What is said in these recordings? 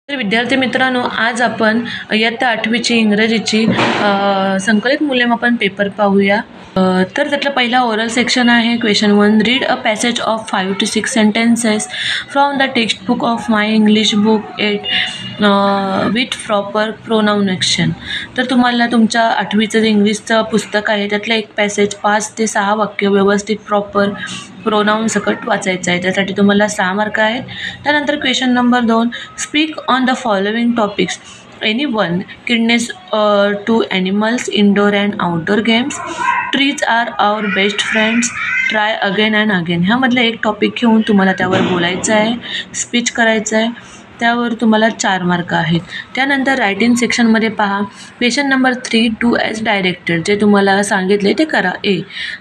तर विद्यार्थी मित्रांनो, आज आपण इयत्ता 8वीची इंग्रजीची संकलित मूल्यमापन पेपर पाहूया. तर त्यातला पहिला ओरल सेक्शन आहे. Question 1, read a passage of 5 to 6 sentences from the text book of my English book 8 with proper pronunciation. तर तुम्हाला तुमच्या 8वीचं जे इंग्लिशचं पुस्तक आहे त्यातलं एक पॅसेज 5 ते 6 वाक्य व्यवस्थित प्रॉपर प्रोनाऊन सकट वाचायचं आहे. त्यासाठी तुम्हाला 6 मार्क आहेत. त्यानंतर question number 2, speak on the following topics. Any one. Kindness to animals, indoor and outdoor games, trees are our best friends, try again and again. ह्यामधलं एक टॉपिक घेऊन तुम्हाला त्यावर बोलायचं आहे, स्पीच करायचं आहे. त्यावर तुम्हाला 4 मार्क आहेत. त्यानंतर रायटिंग सेक्शनमध्ये पहा. Question number 3, do as directed. जे तुम्हाला सांगितले ते करा. A,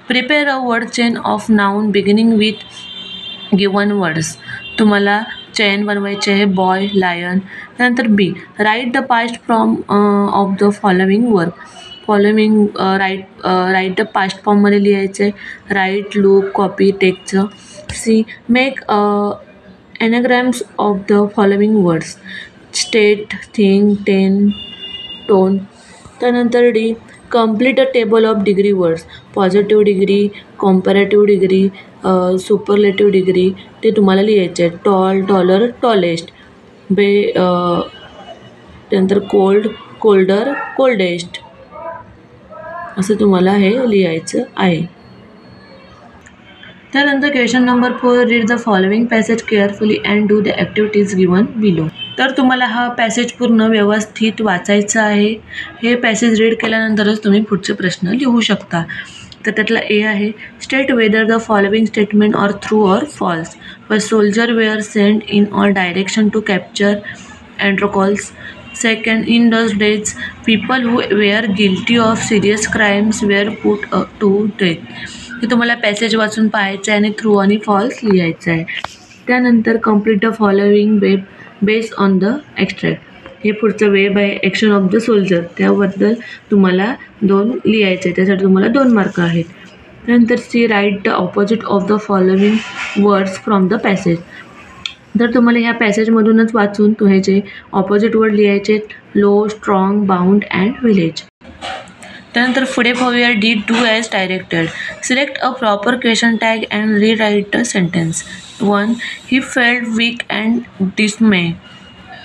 prepare a word chain of noun beginning with given words. तुम्हाला चेन बनवायचे आहे, बॉय, लायन. त्यानंतर B, write the past from of the following work. Write the past फॉर्ममध्ये लिहायचं आहे, राईट, लूक, कॉपी, टेकचं. C, make anagrams of the following words. State, thing, ten, tone. त्यानंतर D, complete a table of degree words. Positive degree, comparative degree, superlative degree ते तुम्हाला लिहायचे आहे. Tall, taller, tallest. त्यानंतर कोल्ड, कोल्डर, कोल्डेस्ट. असं तुम्हाला हे लिहायचं आहे. त्यानंतर question number 4, read the following passage carefully and do the activities given below. तर तुम्हाला हा पॅसेज पूर्ण व्यवस्थित वाचायचा आहे. हे पॅसेज रीड केल्यानंतरच तुम्ही पुढचे प्रश्न लिहू शकता. तर त्यातला ए आहे, state whether the following statement or true or false. First, soldier were sent in all direction to capture Androcles. Second, in those days people who were guilty of serious crimes were put to death. हे तुम्हाला passage वाचून पाहायचं आहे आणि true आणि false लिहायचं आहे. त्यानंतर complete the following web based on the extract. हे पुढचं वेब आहे, ॲक्शन ऑफ द सोल्जर. त्याबद्दल तुम्हाला 2 लिहायचं आहे. त्यासाठी तुम्हाला 2 मार्क आहेत. त्यानंतर C, write the opposite of the following words from the passage. तर तुम्हाला ह्या पॅसेजमधूनच वाचून ह्याचे ऑपोजिट वर्ड लिहायचे, low, strong, bound and village. त्यानंतर पुढे पाहूया D, do as directed. Select a proper question tag and rewrite the sentence. 1, he felt weak and dismay.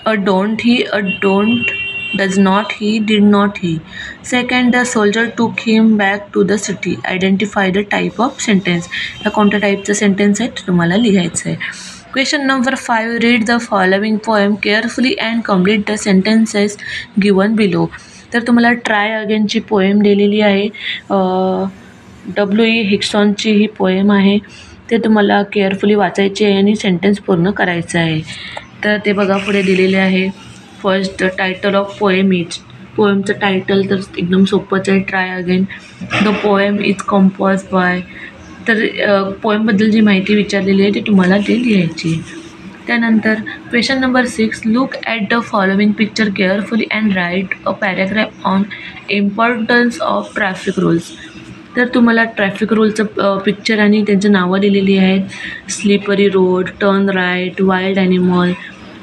A don't he, A don't, does not he, did not he. Second, the soldier took him back to the city. Identify the type of sentence. ह्या कोणत्या टाईपचं sentence आहे तुम्हाला लिहायचं आहे. Question number 5, read the following poem carefully and complete the sentences given below. तर तुम्हाला try अगेनची poem दिलेली आहे. W.E. हिक्सॉनची ही पोएम आहे. ते तुम्हाला केअरफुली वाचायची आहे आणि सेंटेन्स पूर्ण करायचं आहे. तर ते बघा पुढे दिलेले आहे. First, the title of poem is. पोएमचं टायटल तर एकदम सोपंच आहे, try again. The poem is compose by. तर पोएमबद्दल जी माहिती विचारलेली आहे ती तुम्हाला ते लिहायची आहे. त्यानंतर question number 6, look at the following picture carefully and write a paragraph on importance of traffic rules. तर तुम्हाला ट्रॅफिक रूलचं पिक्चर आणि त्यांची नावं दिलेली आहेत. Slippery road, turn right, wild animal,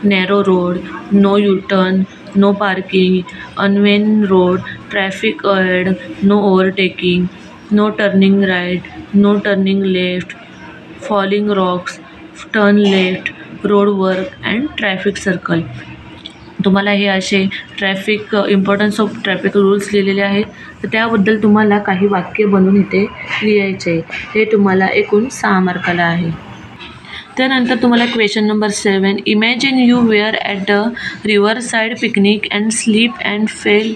narrow road, no U turn, no parking, uneven road, traffic ahead, no overtaking, no turning right, no turning left, falling rocks, turn left, road work and traffic circle. तुम्हाला हे असे traffic importance of traffic rules लिहिलेले आहेत. तर त्याबद्दल तुम्हाला काही वाक्य बनवून इथे लिहायचे आहे. हे तुम्हाला एकूण 6 मार्काला आहे. त्यानंतर तुम्हाला question number 7, imagine you were at the river side picnic and sleep and fell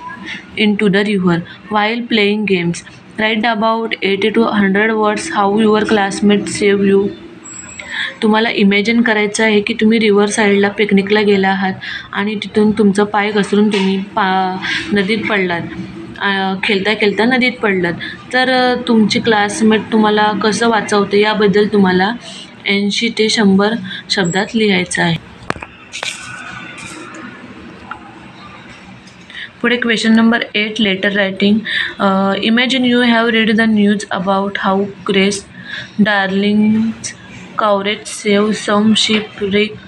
into the river while playing games. Write about 80 to 100 words how your classmate save you. तुम्हाला इमॅजिन करायचं आहे की तुम्ही river साईडला पिकनिकला गेला आहात आणि तिथून तुमचं पाय घसरून तुम्ही नदीत पडलात. खेळता खेळता नदीत पडलात. तर तुमची क्लासमेट तुम्हाला कसं वाचवते याबद्दल तुम्हाला 80 ते 100 शब्दात लिहायचं आहे. पुढे question number 8, letter writing. Imagine you have read the news about how Grace Darling's courage save some shipwrecked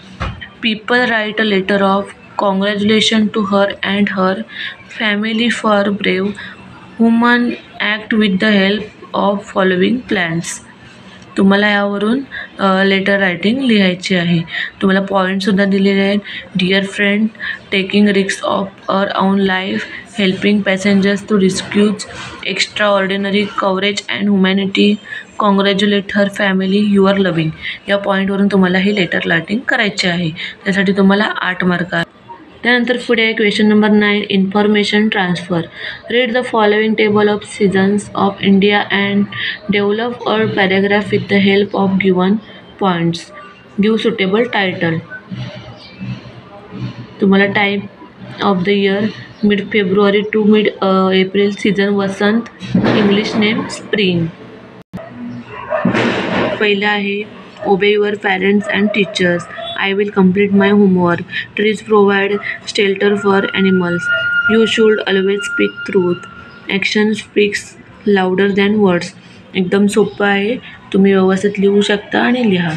people. Write a letter of congratulation to her and her family for brave woman act with the help of following plans. तुम्हाला यावरून letter writing लिहायची आहे. तुम्हाला पॉईंटसुद्धा दिलेले आहेत. Dear friend, taking risk of our own life, helping passengers to rescues, extraordinary coverage and humanity, congratulate her family you are loving. या पॉईंटवरून तुम्हाला हे लेटर रायटिंग करायचे आहे. त्यासाठी तुम्हाला 8 मार्क आहे. त्यानंतर पुढे आहे question number 9, information transfer. Read the following table of seasons of India and develop a paragraph with the help of given points. Give suitable title. तुम्हाला type of the year mid February to mid April, season vasant, English name spring. पहिलं आहे obey your parents and teachers. I will complete my homework. Trees provide shelter for animals. You should always speak truth. Action speaks louder than words. एकदम सोपं आहे. तुम्ही व्यवस्थित लिहू शकता आणि लिहा.